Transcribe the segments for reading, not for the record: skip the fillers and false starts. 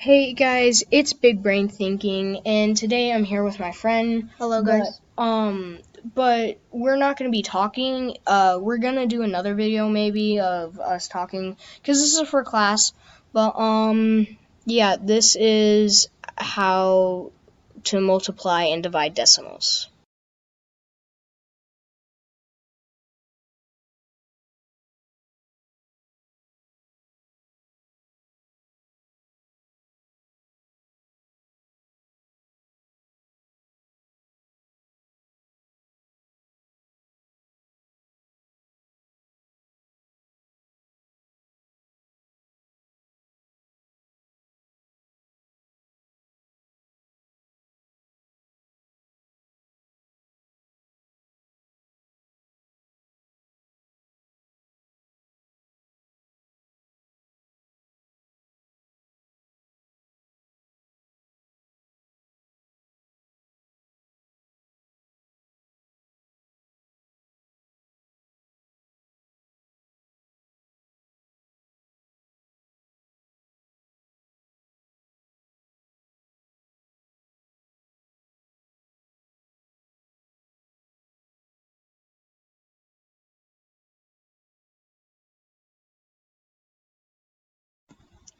Hey guys, it's Big Brain Thinking, and today I'm here with my friend. Hello, guys. But we're not gonna be talking. We're gonna do another video maybe of us talking, cause this is for class. But yeah, this is how to multiply and divide decimals.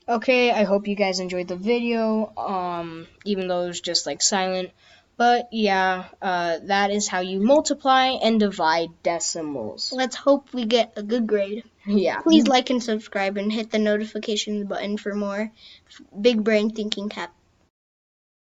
Okay, I hope you guys enjoyed the video, even though it was just like silent. But yeah, that is how you multiply and divide decimals. Let's hope we get a good grade. Yeah. Please like and subscribe and hit the notification button for more Big Brain Thinking